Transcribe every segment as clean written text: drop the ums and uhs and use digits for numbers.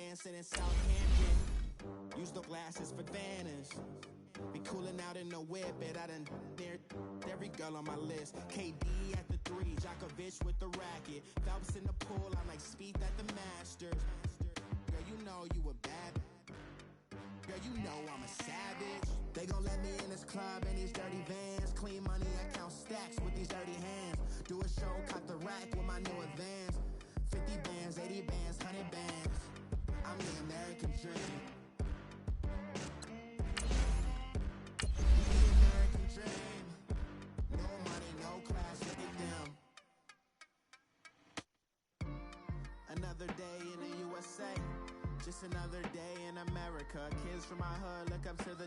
dancing in Southampton. Use the glasses for Vanish. Be cooling out in the whip, but I done near every girl on my list. KD at the 3, Djokovic with the racket. Phelps in the pool, I like Speed at the Masters. Girl, you know you a bad. Girl, you know I'm a savage. They gon' let me in this club in these dirty vans. Clean money, I count stacks with these dirty hands. Do a show, cut the rack with my new advance. 50 bands, 80 bands, 100 bands. I'm the American dream. The American dream. No money, no class, look at them. Another day in the USA. Just another day in America. Kids from my hood look up to the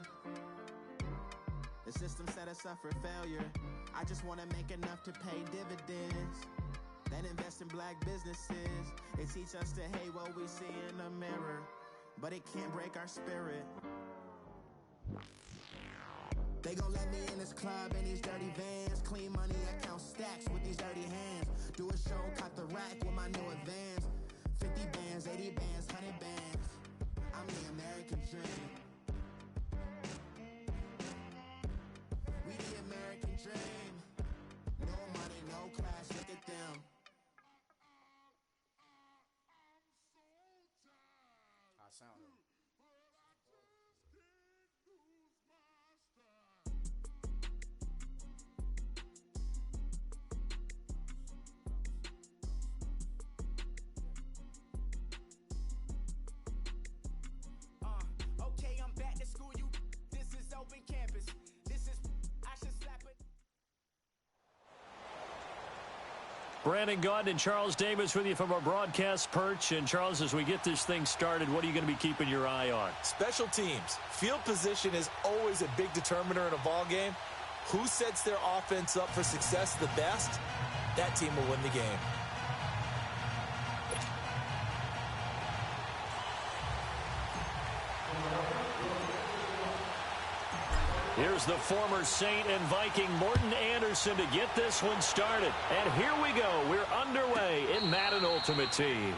system set us up for failure. I just want to make enough to pay dividends. Then invest in black businesses. They teach us to hate what we see in the mirror, but it can't break our spirit. They gon' let me in this club in these dirty vans. Clean money, I count stacks with these dirty hands. Do a show, cut the rack with my new advance. 50 bands, 80 bands, 100 bands. I'm the American dream. We the American dream. No money, no class, look at them. I sound it. Okay, I'm back to school. This is open campus. This is I should slap it. Brandon Gaudin and Charles Davis with you from our broadcast perch. And Charles, as we get this thing started, what are you going to be keeping your eye on? Special teams. Field position is always a big determiner in a ball game. Who sets their offense up for success the best, that team will win the game. Here's the former Saint and Viking Morton Anderson to get this one started. And here we go. We're underway in Madden Ultimate Team.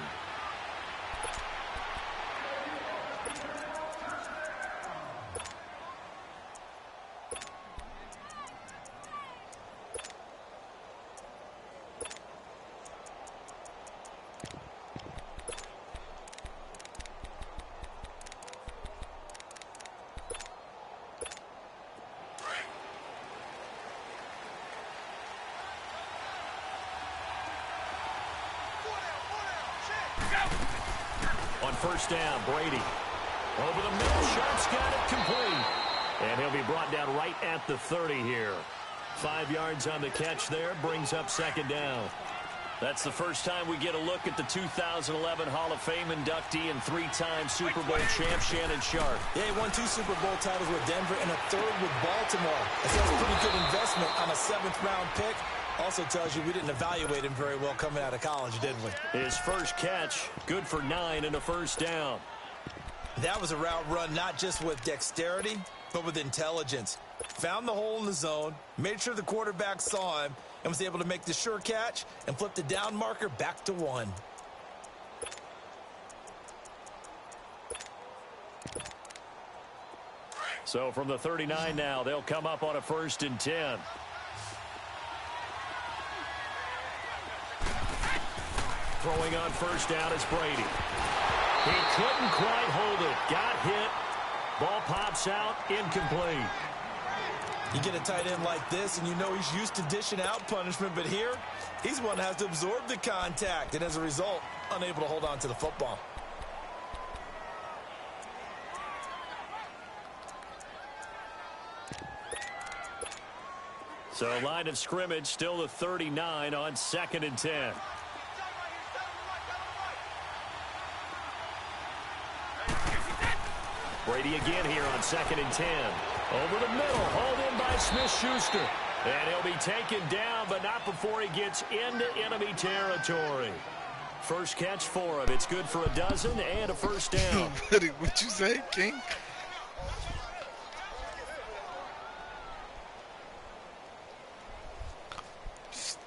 On first down, Brady. Over the middle, Sharp's got it complete. And he'll be brought down right at the 30 here. 5 yards on the catch there, brings up second down. That's the first time we get a look at the 2011 Hall of Fame inductee and 3-time Super Bowl champ Shannon Sharp. Yeah, he won 2 Super Bowl titles with Denver and a 3rd with Baltimore. That's a pretty good investment on a 7th-round pick. Also tells you we didn't evaluate him very well coming out of college, didn't we? His first catch, good for 9 and a first down. That was a route run not just with dexterity, but with intelligence. Found the hole in the zone, made sure the quarterback saw him, and was able to make the sure catch and flip the down marker back to 1. So from the 39 now, they'll come up on a 1st and 10. Throwing on first down is Brady. He couldn't quite hold it. Got hit. Ball pops out. Incomplete. You get a tight end like this, and you know he's used to dishing out punishment, but here, he's one that has to absorb the contact, and as a result, unable to hold on to the football. So line of scrimmage, still the 39 on 2nd and 10. Brady again here on 2nd and 10. Over the middle, hauled in by Smith-Schuster. And he'll be taken down, but not before he gets into enemy territory. First catch for him. It's good for a dozen and a first down. What you say, King?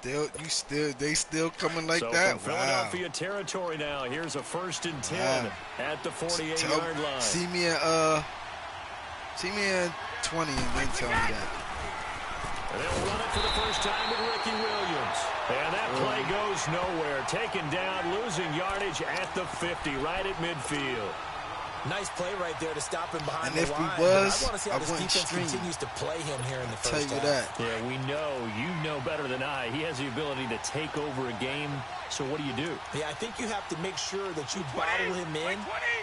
They still coming like so that. From Philadelphia territory now. Here's a 1st and 10 at the 48-yard line. See me at 20 and then tell me that. And they'll run it for the first time with Ricky Williams. And that play goes nowhere. Taken down, losing yardage at the 50, right at midfield. Nice play right there to stop him behind the line. I want to see how this defense continues to play him here in the first half. Tell you that. Yeah, we know. You know better than I. He has the ability to take over a game. So what do? Yeah, I think you have to make sure that you bottle him in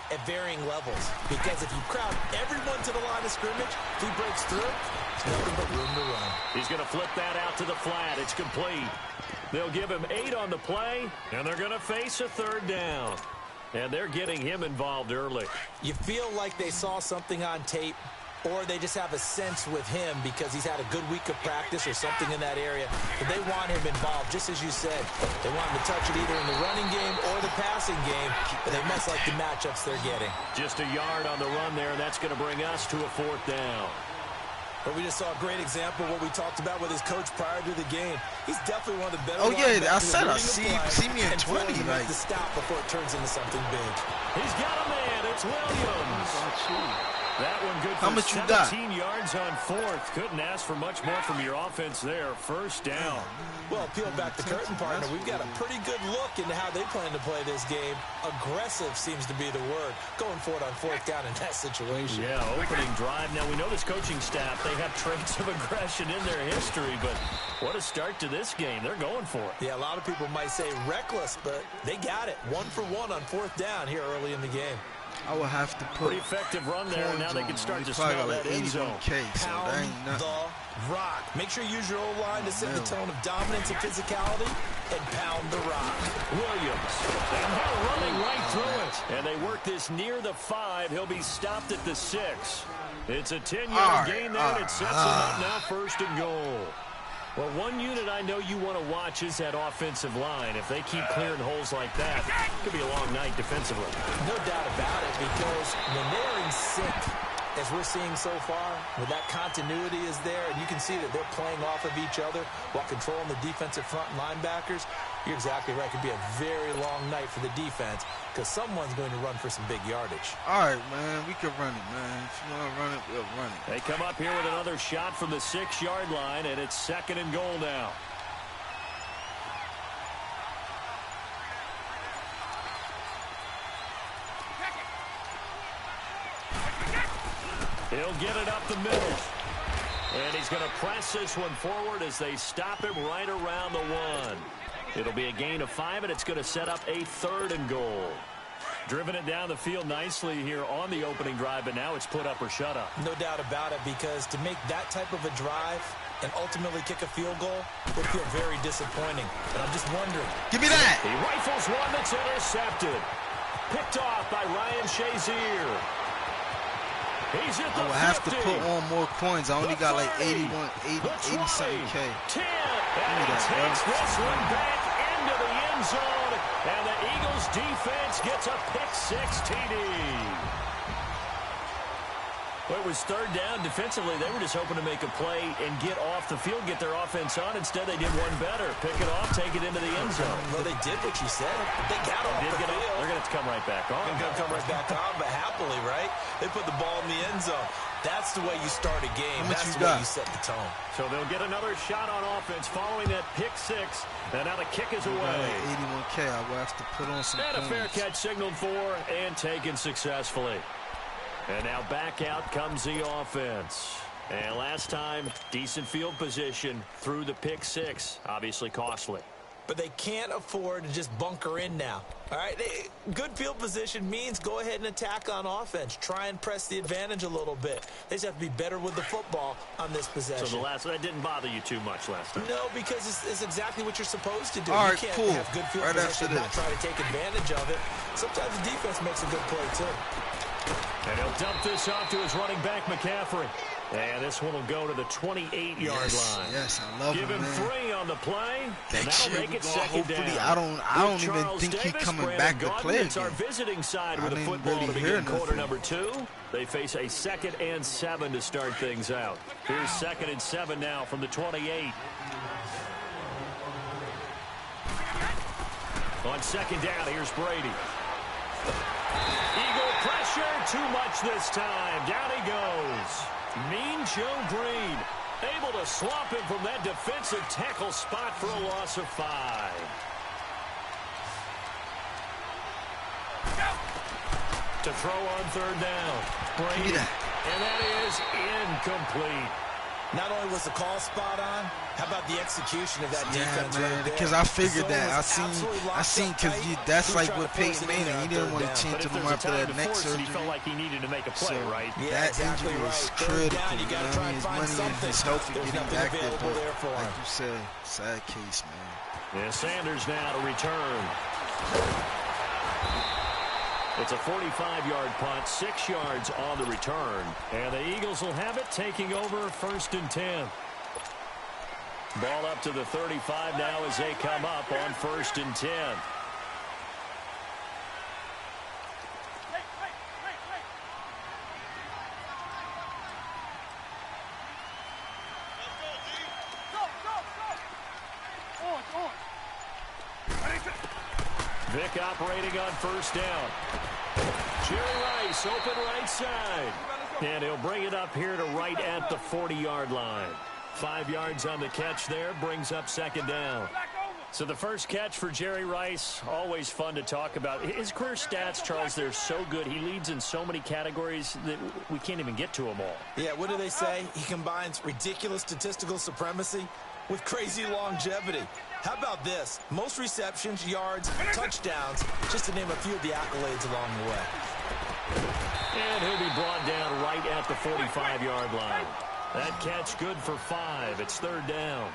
at varying levels. Because if you crowd everyone to the line of scrimmage, if he breaks through, there's nothing but room to run. He's going to flip that out to the flat. It's complete. They'll give him 8 on the play, and they're going to face a 3rd down. And they're getting him involved early. You feel like they saw something on tape, or they just have a sense with him because he's had a good week of practice or something in that area. But they want him involved, just as you said. They want him to touch it either in the running game or the passing game, but they must like the matchups they're getting. Just a yard on the run there, and that's going to bring us to a 4th down. But we just saw a great example of what we talked about with his coach prior to the game. He's definitely one of the better. Oh yeah, I said I see me at 20. Like the stop before it turns into something big. He's got a man. It's Williams. That one good for 17 yards on 4th. Couldn't ask for much more from your offense there. 1st down. Well, peel back the curtain, partner. We've got a pretty good look into how they plan to play this game. Aggressive seems to be the word. Going for it on 4th down in that situation. Yeah, opening drive. Now, we know this coaching staff, they have traits of aggression in their history, but what a start to this game. They're going for it. Yeah, a lot of people might say reckless, but they got it. 1 for 1 on 4th down here early in the game. I will have to put pretty effective run there. Now they can start to smell that end zone. So that ain't nothing. The rock. Make sure you use your O-line to set the tone of dominance and physicality and pound the rock. Williams. And they're running right through it. And they work this near the 5. He'll be stopped at the 6. It's a 10-yard gain there, and it sets him up now 1st and goal. Well, one unit I know you want to watch is that offensive line. If they keep clearing holes like that, it could be a long night defensively. No doubt about it, because when they're in sync, as we're seeing so far, where that continuity is there, and you can see that they're playing off of each other while controlling the defensive front linebackers, you're exactly right. It could be a very long night for the defense because someone's going to run for some big yardage. All right, man. We can run it, man. If you want to run it, we'll run it. They come up here with another shot from the 6-yard line, and it's 2nd and goal now. He'll get it up the middle. And he's going to press this one forward as they stop him right around the 1. It'll be a gain of 5, and it's going to set up a 3rd and goal. Driven it down the field nicely here on the opening drive, but now it's put up or shut up. No doubt about it, because to make that type of a drive and ultimately kick a field goal would feel very disappointing. But I'm just wondering. Give me that. He rifles one that's intercepted. Picked off by Ryan Shazier. He's at the 50. I will have to put on more coins. I only got like 80 something K. 10. And he takes this one back into the end zone. And the Eagles defense gets a pick-6 TD. Well, it was 3rd down. Defensively, they were just hoping to make a play and get off the field, get their offense on. Instead, they did one better. Pick it off, take it into the end zone. Well, they did what you said. They got off the field. They're going to come right back on. They're going to come right back on, but happily, right? They put the ball in the end zone. That's the way you start a game. That's the way you set the tone. So they'll get another shot on offense following that pick-6. And now the kick is away. 81K. I will have to put on some And a fair catch signaled for and taken successfully. And now back out comes the offense. And last time, decent field position through the pick-6. Obviously costly. But they can't afford to just bunker in now. All right, good field position means go ahead and attack on offense. Try and press the advantage a little bit. They just have to be better with the football on this possession. So that didn't bother you too much last time? No, because it's exactly what you're supposed to do. All you right, can't cool. have good field position and not try to take advantage of it. Sometimes the defense makes a good play, too. And he'll dump this off to his running back, McCaffrey. And this one will go to the 28-yard line. Yes, I love Give him 3 on the play, and that'll make it 2nd down. I don't even think he's coming back to play again. It's our visiting side with the football to begin quarter number 2. They face a 2nd and 7 to start things out. Here's 2nd and 7 now from the 28. On second down, here's Brady. Eagle pressure, too much this time. Down he goes. Mean Joe Green able to swamp him from that defensive tackle spot for a loss of 5. To throw on third down. Brady. And that is incomplete. Not only was the call spot on, how about the execution of that defense? Man, right there? because I figured that. I seen because that's like with Peyton Manning. He didn't want to change him after that neck surgery. He felt like he needed to make a play, right? Yeah, that exactly injury was right. critical. Down, you gotta try and his find money and something. his health There's getting nothing back there, available but there for him. like you said, sad case, man. Yeah, Sanders now to return. It's a 45-yard punt, 6 yards on the return. And the Eagles will have it, taking over 1st and 10. Ball up to the 35 now as they come up on 1st and 10. Vic operating on 1st down. Jerry Rice open right side. And he'll bring it up here to right at the 40-yard line. 5 yards on the catch there, brings up 2nd down. So the first catch for Jerry Rice, always fun to talk about. His career stats, Charles, they're so good. He leads in so many categories that we can't even get to them all. Yeah, what do they say? He combines ridiculous statistical supremacy with crazy longevity. How about this? Most receptions, yards, touchdowns, just to name a few of the accolades along the way. And he'll be brought down right at the 45-yard line. That catch good for 5. It's 3rd down.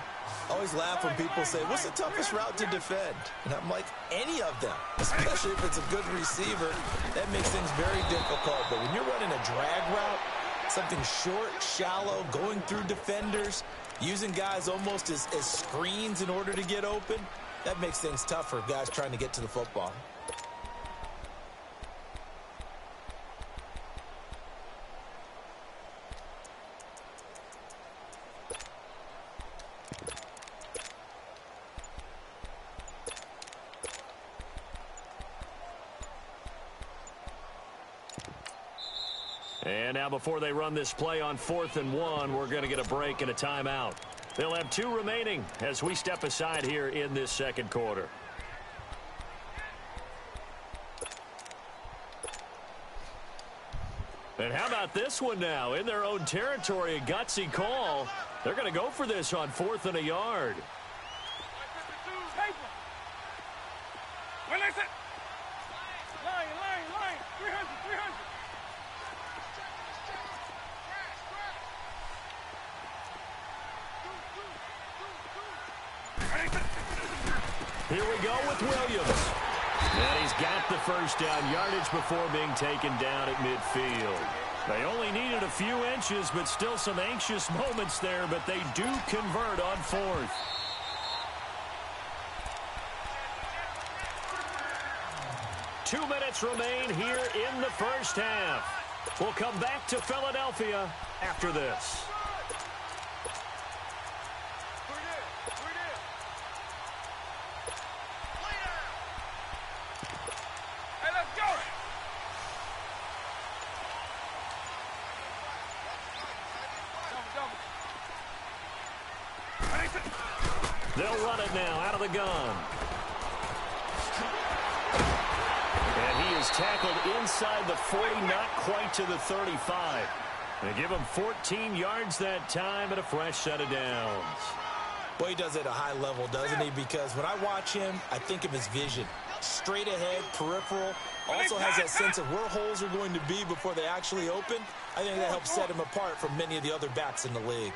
Always laugh when people say, what's the toughest route to defend? And I'm like, any of them, especially if it's a good receiver. That makes things very difficult. But when you're running a drag route, something short, shallow, going through defenders, using guys almost as screens in order to get open, that makes things tough for guys trying to get to the football. And now before they run this play on 4th and 1, we're going to get a break and a timeout. They'll have 2 remaining as we step aside here in this 2nd quarter. And how about this one now? In their own territory, a gutsy call. They're going to go for this on 4th and a yard. Here we go with Williams. And he's got the 1st down yardage before being taken down at midfield. They only needed a few inches, but still some anxious moments there, but they do convert on 4th. Two minutes remain here in the 1st half. We'll come back to Philadelphia after this. They'll run it now out of the gun. And he is tackled inside the 40, not quite to the 35. They give him 14 yards that time and a fresh set of downs. Well, he does it at a high level, doesn't he? Because when I watch him, I think of his vision. Straight ahead, peripheral. Also has that sense of where holes are going to be before they actually open. I think that helps set him apart from many of the other backs in the league.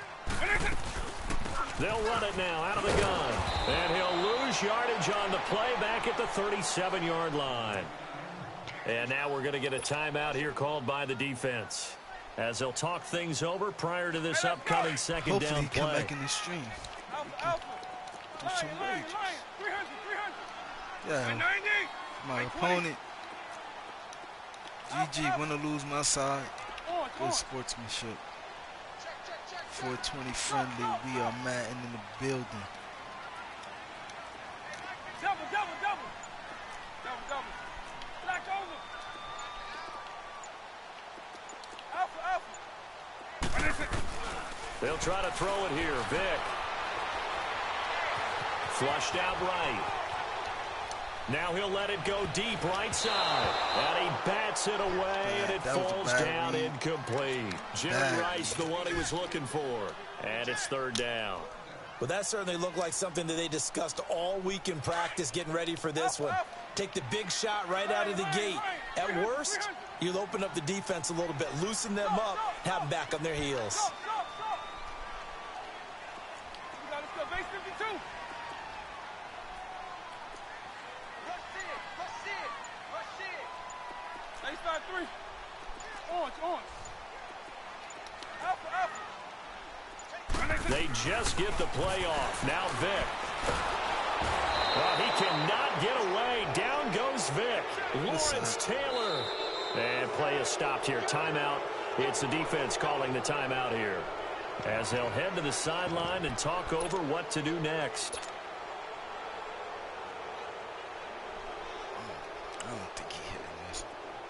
They'll run it now out of the gun. And he'll lose yardage on the play back at the 37-yard line. And now we're going to get a timeout here called by the defense, as they'll talk things over prior to this upcoming 2nd down play. Hopefully he come back in the stream. Do some wages. Yeah, my opponent, GG, win or lose my side. Good sportsmanship. 420 friendly. We are Madden in the building. They'll try to throw it here. Vick. Flushed out right. Now he'll let it go deep right side. And he bats it away, and it falls down incomplete. Jerry Rice, the one he was looking for. And it's third down. Well, that certainly looked like something that they discussed all week in practice getting ready for this one. Take the big shot right out of the gate. At worst, you'll open up the defense a little bit, loosen them up, have them back on their heels. They just get the play off. Now Vick. Well, he cannot get away. Down goes Vick. Lawrence Taylor. And play is stopped here. Timeout. It's the defense calling the timeout here, as they'll head to the sideline and talk over what to do next. I don't think he hit this.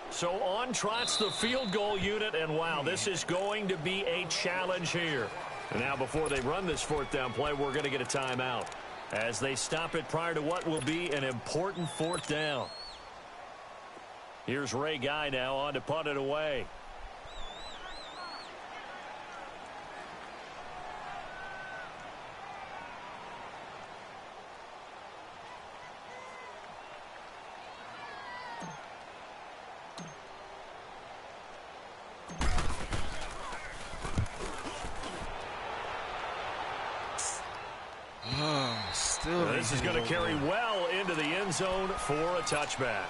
So on trots the field goal unit, and wow, this is going to be a challenge here. And now before they run this fourth down play, we're going to get a timeout as they stop it prior to what will be an important fourth down. Here's Ray Guy now on to punt it away. This is going to carry well into the end zone for a touchback.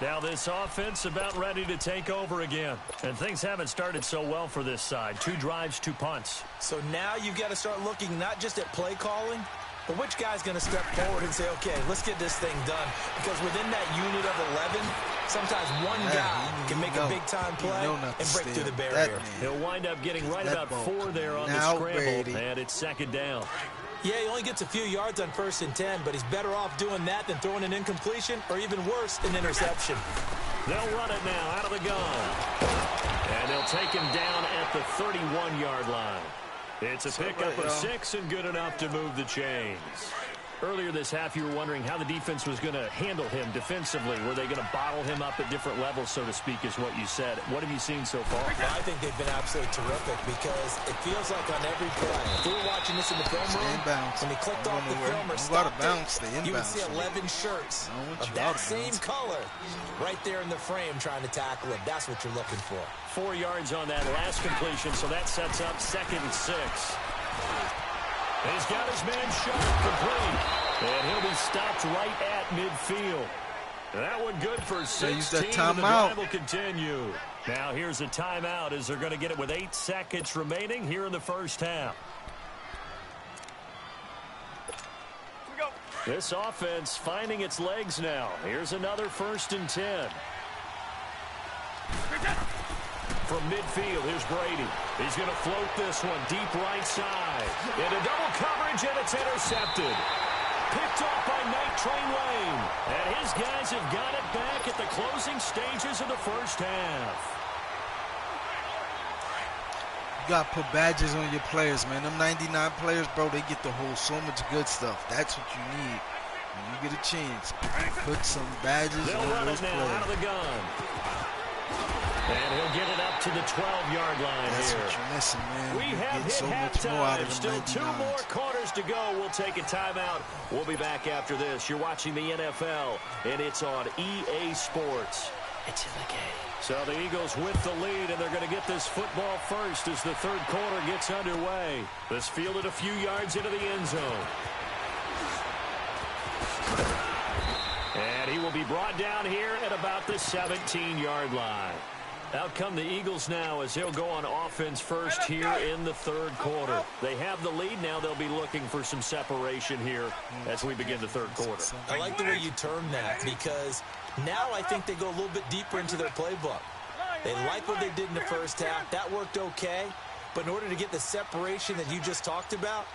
Now this offense about ready to take over again. And things haven't started so well for this side. 2 drives, 2 punts. So now you've got to start looking not just at play calling, but which guy's going to step forward and say, okay, let's get this thing done. Because within that unit of 11, sometimes one guy can make a big-time play and break through the barrier. He'll wind up getting right about 4 there on the scramble, and it's second down. Yeah, he only gets a few yards on 1st and 10, but he's better off doing that than throwing an incompletion or even worse, an interception. They'll run it now out of the gun. And they'll take him down at the 31-yard line. It's a pickup of 6 and good enough to move the chains. Earlier this half, you were wondering how the defense was going to handle him defensively. Were they going to bottle him up at different levels, so to speak, is what you said. What have you seen so far? Well, I think they've been absolutely terrific because it feels like on every play, if we were watching this in the film room, when he clicked off the film or stopped it, you would see 11 shirts of that same color right there in the frame trying to tackle it. That's what you're looking for. 4 yards on that last completion, so that sets up 2nd and 6. He's got his man shut complete. And he'll be stopped right at midfield. That one good for 16. The drive will continue. Now here's a timeout as they're going to get it with 8 seconds remaining here in the first half. This offense finding its legs now. Here's another 1st and 10. From midfield, here's Brady. He's going to float this one deep right side. Into double coverage, and it's intercepted. Picked off by Night Train Lane. And his guys have got it back at the closing stages of the first half. You got to put badges on your players, man. Them 99 players, bro, they get to hold so much good stuff. That's what you need. When you get a chance, put some badges on those players. They'll run it now out of the gun. And he'll get it up to the 12-yard line. That's here. What you're missing, man. We have hit so halftime. Still 2 more quarters to go. We'll take a timeout. We'll be back after this. You're watching the NFL, and it's on EA Sports. It's in the game. So the Eagles with the lead, and they're going to get this football first as the third quarter gets underway. This fielded a few yards into the end zone. And he will be brought down here at about the 17-yard line. Out come the Eagles now as they'll go on offense first here in the third quarter. They have the lead now. They'll be looking for some separation here as we begin the third quarter. I like the way you term that because now I think they go a little bit deeper into their playbook. They like what they did in the first half. That worked okay. But in order to get the separation that you just talked about,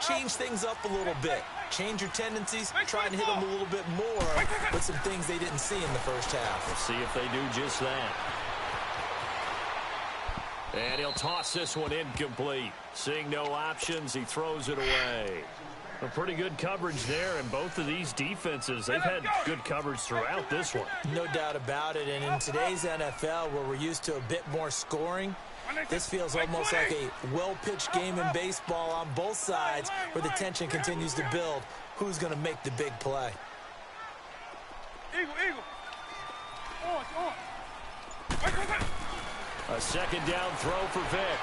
change things up a little bit. Change your tendencies, try and hit them a little bit more with some things they didn't see in the first half. We'll see if they do just that. And he'll toss this one incomplete. Seeing no options, he throws it away. A pretty good coverage there, and both of these defenses, they've had good coverage throughout this one. No doubt about it, and in today's NFL, where we're used to a bit more scoring, this feels almost like a well-pitched game in baseball on both sides where the tension continues to build. Who's going to make the big play? Eagle. A second down throw for Vick.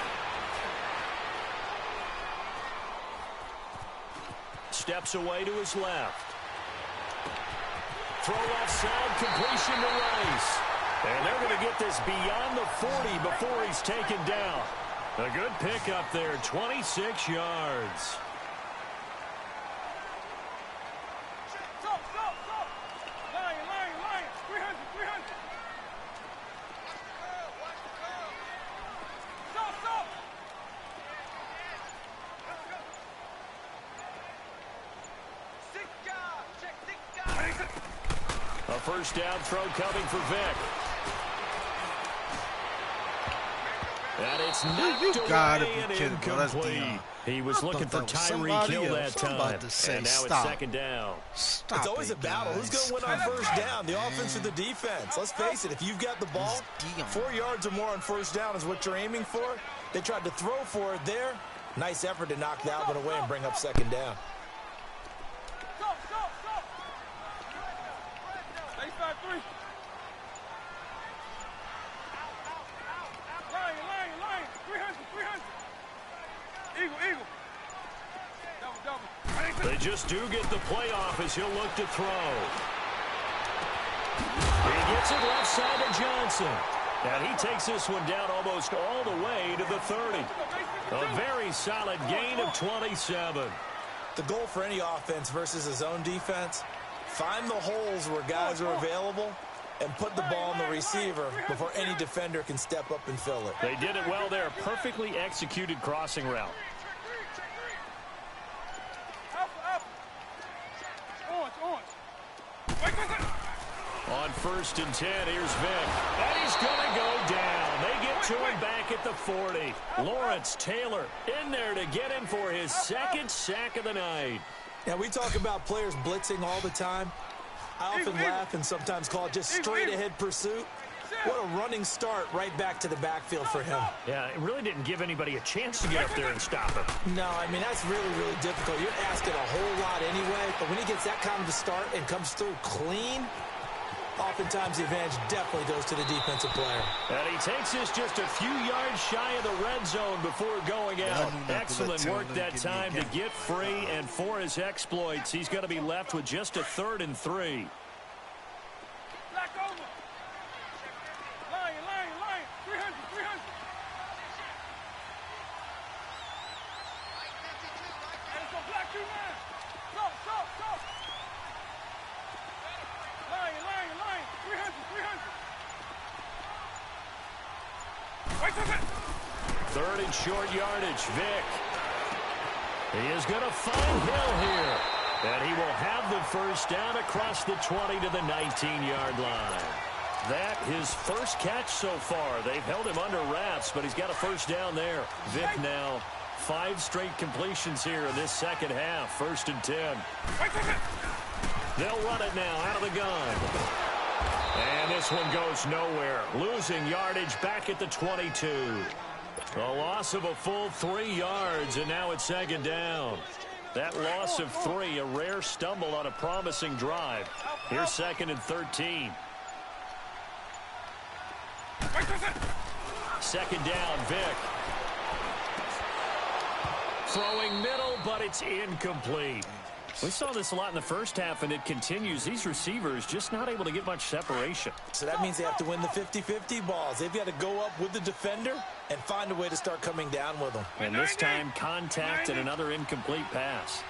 Steps away to his left. Throw left side, completion to Rice. And they're going to get this beyond the 40 before he's taken down. A good pickup there, 26 yards. Lion. 300. A first down throw coming for Vick. And it's knocked away and incomplete. He was looking for Tyreek Hill that time. And now it's second down. It's always a battle. Who's going to win on first down, the offense or the defense? Let's face it, if you've got the ball, 4 yards or more on first down is what you're aiming for. They tried to throw for it there. Nice effort to knock that one away and bring up second down. Stay 5-3. Lion. 300. Eagle. Double. They just do get the playoff as he'll look to throw. He gets it left side to Johnson. And he takes this one down almost all the way to the 30. A very solid gain of 27. The goal for any offense versus his own defense, find the holes where guys are available and put the ball on the receiver before any defender can step up and fill it. They did it well there. Perfectly executed crossing route. On 1st and 10, here's Vick. And he's going to go down. They get to him back at the 40. Lawrence Taylor in there to get him for his second sack of the night. Now, we talk about players blitzing all the time. I often laugh and sometimes call it just straight-ahead pursuit. What a running start right back to the backfield for him. Yeah, it really didn't give anybody a chance to get up there and stop him. No, I mean, that's really, really difficult. You're asking a whole lot anyway, but when he gets that kind of a start and comes through clean, oftentimes the advantage definitely goes to the defensive player. And he takes this just a few yards shy of the red zone before going out. Excellent work that time to get free, and for his exploits, he's going to be left with just a 3rd and 3. Black over. Lion. 300. And it's a black 2-9. Go. Lion. 300. 3rd and short yardage, Vick. He is going to find Hill here. And he will have the first down across the 20 to the 19-yard line. That his first catch so far. They've held him under wraps, but he's got a first down there. Vick now 5 straight completions here in this second half. 1st and 10. They'll run it now out of the gun. And this one goes nowhere. Losing yardage back at the 22. A loss of a full 3 yards, and now it's 2nd down. That loss of 3, a rare stumble on a promising drive. Here's 2nd and 13. 2nd down, Vick. Throwing middle, but it's incomplete. We saw this a lot in the first half, and it continues. These receivers just not able to get much separation. So that means they have to win the 50-50 balls. They've got to go up with the defender and find a way to start coming down with them. And this time, contact and another incomplete pass.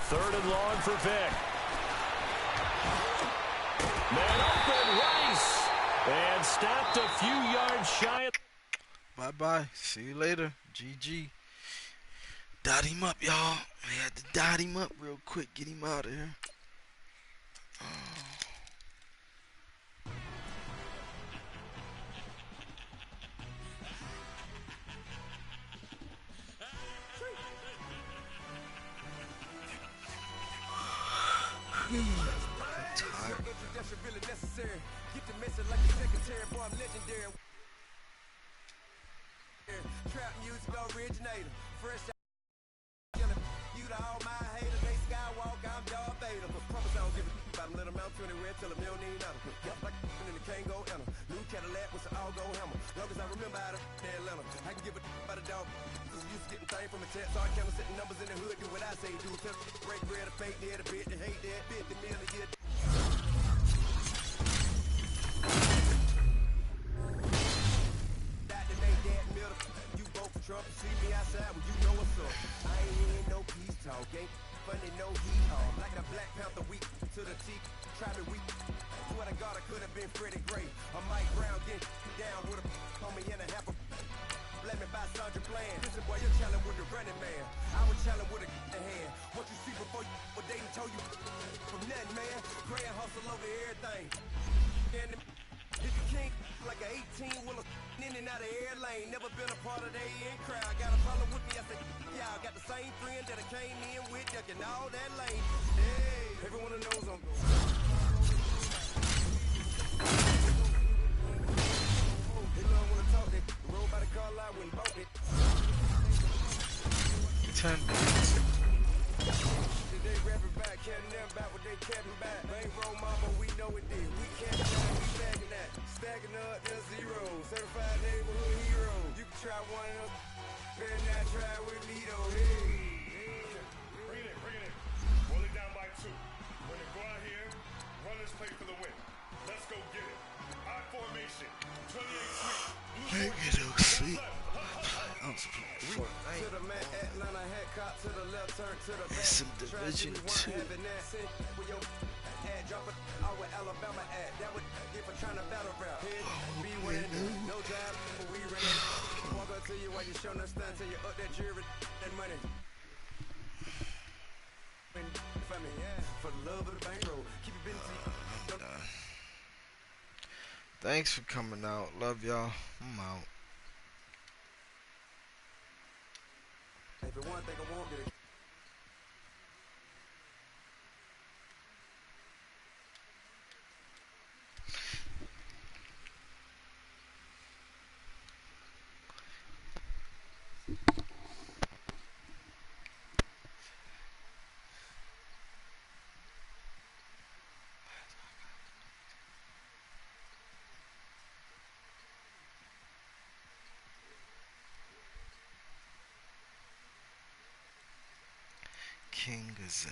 Third and long for Vick. Stopped a few yards shy of... Bye-bye. See you later. GG. Dot him up, y'all. We had to dot him up real quick. Get him out of here. I'm tired. Get the message like a secretary, boy, I'm legendary. Trap music originator, fresh out. You to all my haters, they skywalk, I'm Darth Vader. Promise I don't give a about them, let them out 20 red, tell them you don't need nothing. Got like in the can't go enter. New Cadillac with some all-go hammer. Long as I remember how to Atlanta, I can give a about a dog. Cause I'm used to getting things from a text, so I count setting numbers in the hood, do what I say, do. Tell break bread, a fake dead, a bit, they hate that, 50 million a year. Trump, see me outside when you know what's up. I ain't in no peace talk, ain't funny, no heat off. Like a Black Panther weak to the teeth, try me weak. Swear to God I could have been Freddie Gray. I'm Mike Brown, get down with a homie and a half a. Let me buy Sandra Bland. Listen, boy, you're challenged with the running man. I was challenged with a hand. What you see before you, what they done told you from nothing, man. Pray and hustle over everything. And hit the king like an 18 wheeler in and out of air lane. Never been a part of the in crowd. Got a problem with me, I said, y'all got the same friend that I came in with, ducking all that lane. Hey, everyone knows I'm going. They love when I talk, they roll by the car lot when bought it. 10 minutes. They rapping back, capping them back what they capping back. Bankroll mama, we know it did. We can't we stacking that. Stacking up, there's zero. Certified neighborhood hero. You can try one of them. Better not try with me though. Hey. Bring it in. Roll it down by 2. We're gonna go out here, run this play for the win. Let's go get it. High formation. 28 sweep. Make it go sleep. To the man, Atlanta head cop to the left, turn to the back. Some Division 2. With your ad, drop it out with Alabama ad. That would get for trying to battle rap. Be winning, no job, but we ready. Walk up to you while you showing us stuff till you up that jury and money. For me, yeah, for the love of the bankroll. Keep it busy. Thanks for coming out. Love y'all. I'm out. If it one thing I won't do. King Gazay.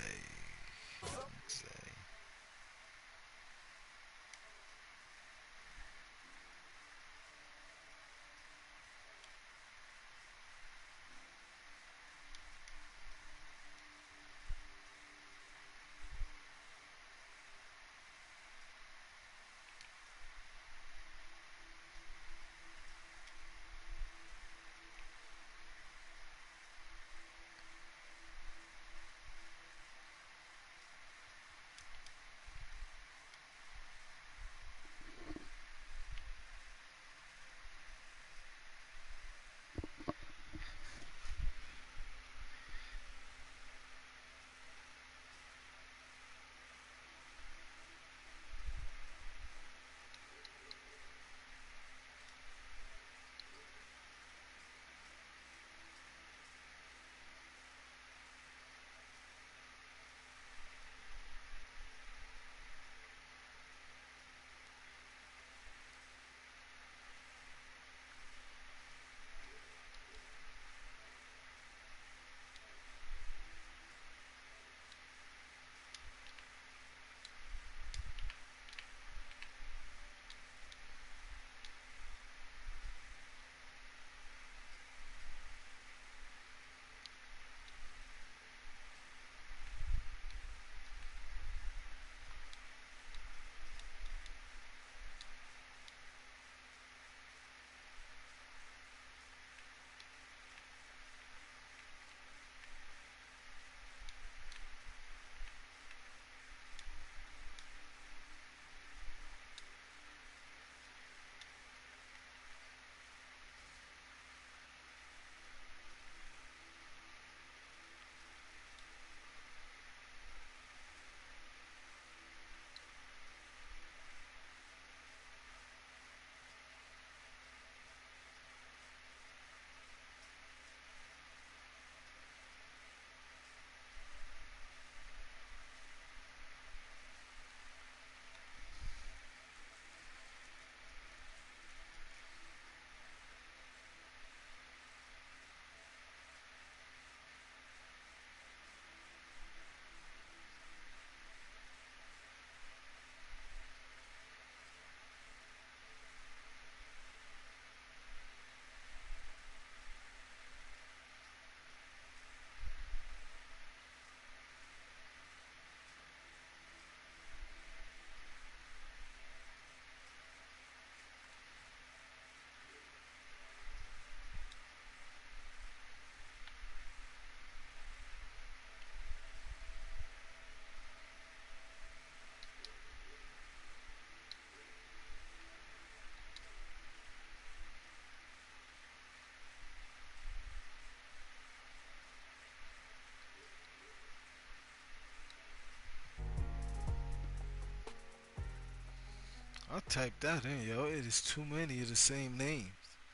type that in, yo. It is too many of the same names.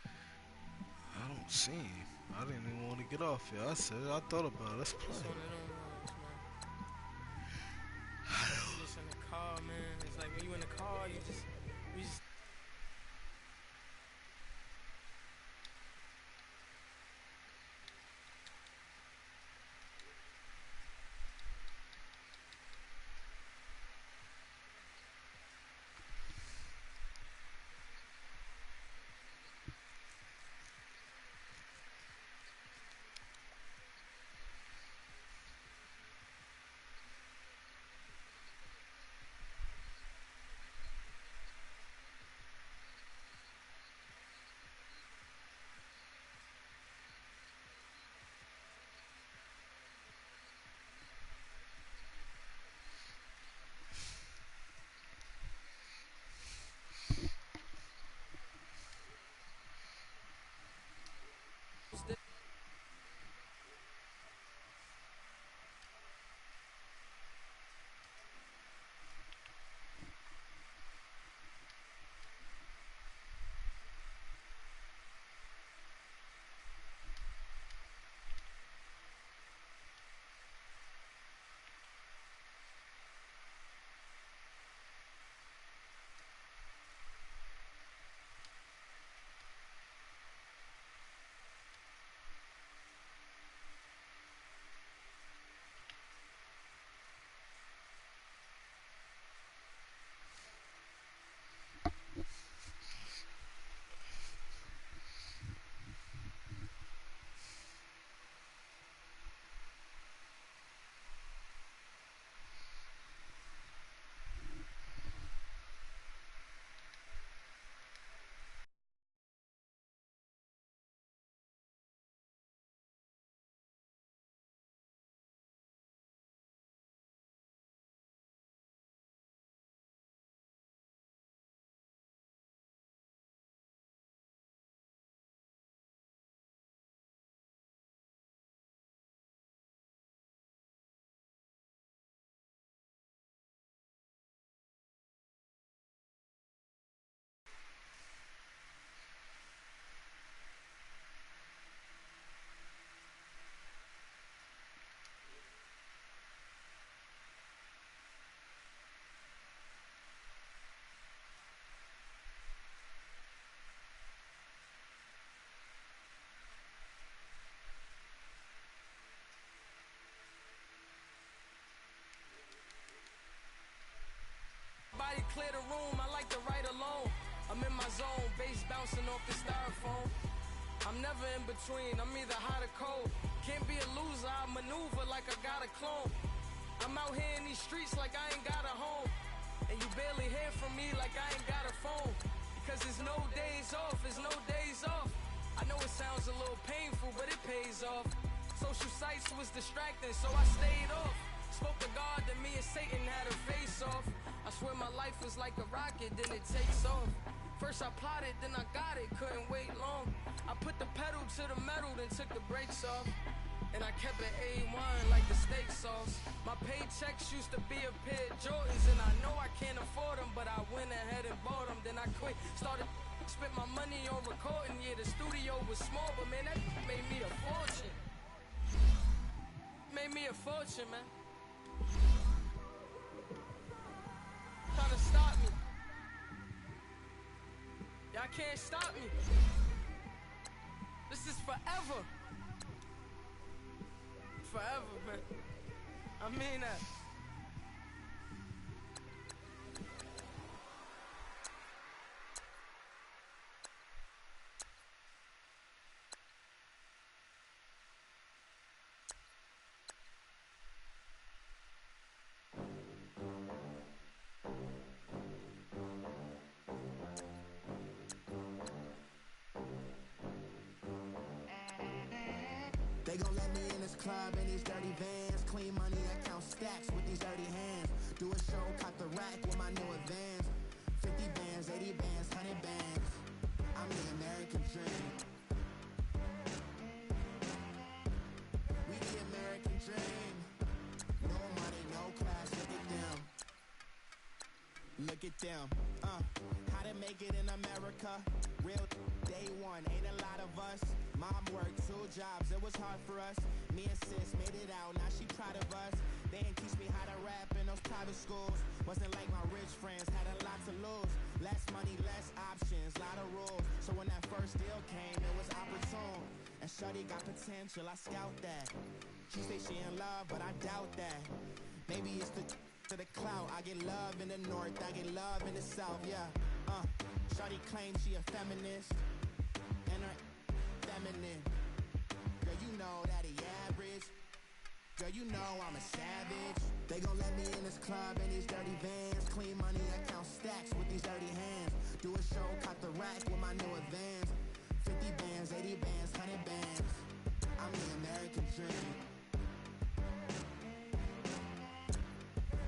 I don't see him. I didn't even want to get off here. I thought about it. Let's play. It's one of them ones, man. You just in the car, man. It's like when you in the car, you just clear the room, I like to write alone. I'm in my zone, bass bouncing off the styrofoam. I'm never in between, I'm either hot or cold. Can't be a loser, I maneuver like I got a clone. I'm out here in these streets like I ain't got a home. And you barely hear from me like I ain't got a phone. Because there's no days off, there's no days off. I know it sounds a little painful, but it pays off. Social sites was distracting, so I stayed off. Spoke to God, then me and Satan had a face off. I swear my life was like a rocket, then it takes off. First I plotted, then I got it, couldn't wait long. I put the pedal to the metal, then took the brakes off. And I kept it A1 like the steak sauce. My paychecks used to be a pair of Jordans, and I know I can't afford them, but I went ahead and bought them. Then I quit, started spent my money on recording. Yeah, the studio was small, but man, that made me a fortune. Made me a fortune, man. Trying to stop me. Y'all can't stop me. This is forever. Forever, man. I mean that. They gon' let me in this club in these dirty vans. Clean money, I count stacks with these dirty hands. Do a show, caught the rack with my new advance. 50 bands, 80 bands, 100 bands. I'm the American dream. We the American dream. No money, no class, look at them. Look at them, make it in America. Real day one, ain't a lot of us. Mom worked 2 jobs, it was hard for us. Me and sis made it out, now she proud of us. They ain't teach me how to rap in those private schools. Wasn't like my rich friends, had a lot to lose. Less money, less options, lot of rules. So when that first deal came, it was opportune. And shawty got potential, I scout that. She say she in love, but I doubt that. Maybe it's to the clout. I get love in the north, I get love in the south, yeah. Shawty claims she a feminist, and her feminine. Girl, you know that he average. Girl, you know I'm a savage. They gon' let me in this club in these dirty vans. Clean money, I count stacks with these dirty hands. Do a show, caught the rack with my new advance. 50 bands, 80 bands, 100 bands. I'm the American dream.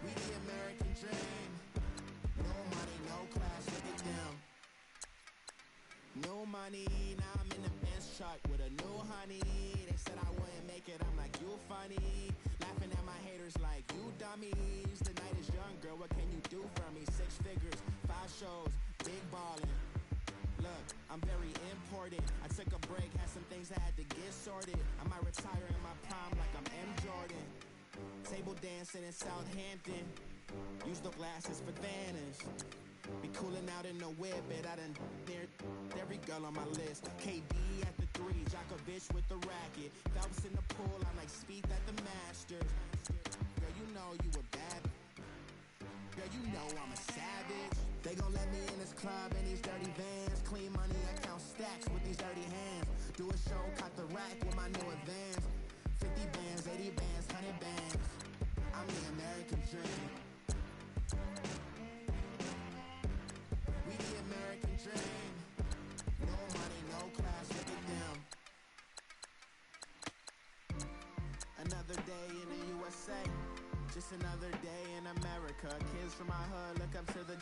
We the American dream. No money, no class, look at them. No money, now I'm in the Benz truck with a new honey. They said I wouldn't make it, I'm like, you funny. Laughing at my haters like, you dummies. The night is young, girl, what can you do for me? 6 figures, 5 shows, big ballin'. Look, I'm very important. I took a break, had some things I had to get sorted. I might retire in my prime like I'm M. Jordan. Table dancing in Southampton. Use the glasses for Vanish. Be coolin' out in the whip, but I done near every girl on my list. KD at the 3, Djokovic with the racket. Phelps in the pool, I'm like Speed at the Masters. Girl, you know you a bad. Girl, you know I'm a savage. They gon' let me in this club in these dirty vans. Clean money, I count stacks with these dirty hands. Do a show, caught the rack with my new advance. 50 bands, 80 bands, 100 bands. I'm the American dream. We the American dream. No money, no class, look at them. Another day in the USA. Just another day in America. Kids from my hood look up to the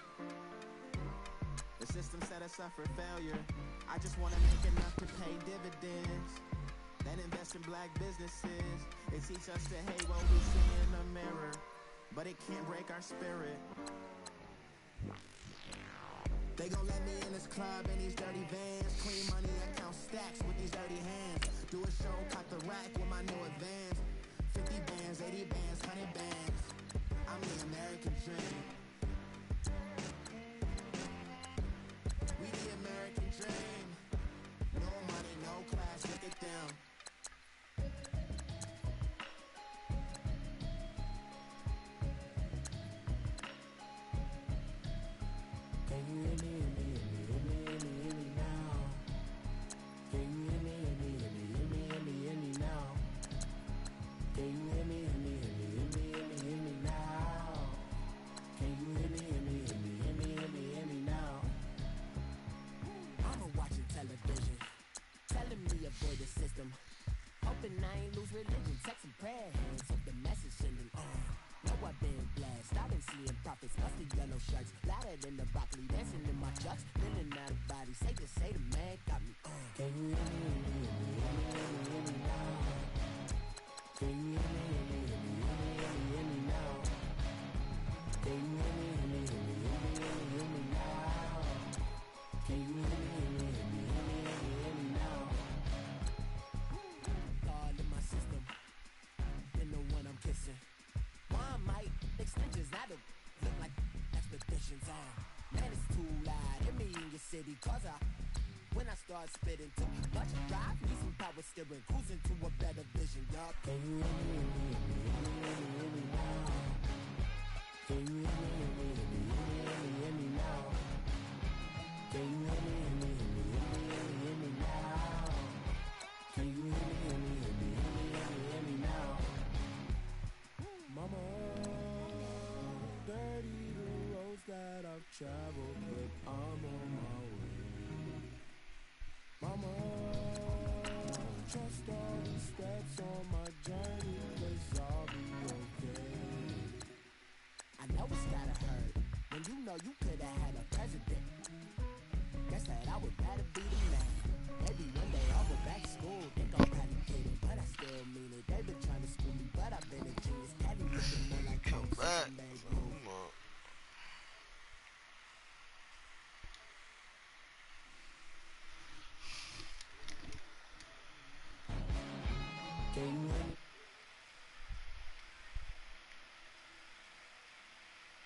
system set us up for failure. I just wanna make enough to pay dividends, then invest in black businesses. It teach us to hate what we see in the mirror, but it can't break our spirit. They gon' let me in this club in these dirty vans. Clean money, I count stacks with these dirty hands. Do a show, caught the rack with my new advance. 50 bands, 80 bands, 100 bands. I'm the American dream. We the American dream. No money, no class, look at them. Can you hear me, hear me now? Can you hear me, hear me now? Can you hear me, hear me now? Can you hear me, hear me now? Mama watching television, telling me avoid the system. Hoping I ain't lose religion, texting prayer hands, hope the message sending. Know I've been blessed, I've been seeing prophets, mostly yellow shirts, louder than the broccoli, dancing in my chucks, feeling out of body, say the man got me. Can you hear me, hear me now? Can you hear me now? Can you hear me now? Can you hear me now? God in my system, then the one I'm kissing. Why might extensions now to look like expeditions on? Man, it's too loud, hit me in your city, cause when I start spitting, too much drive, need some power steering, cruising to a better vision, y'all. Can you hear me now? Can you hear me now? Can you hear me now? Can you hear me now? Mama, dirty the roads that I've traveled, but I'm on my way. Mama, trust all the steps on my journey, 'cause I'll be okay. I know it's gotta hurt when you know you could've had a president. Guess that I would rather be the man. Maybe one day I'll go back to school, think I'm probably kidding, but I still mean it. They've been trying to school me, but I've been a genius. Caddy looking more like Come back.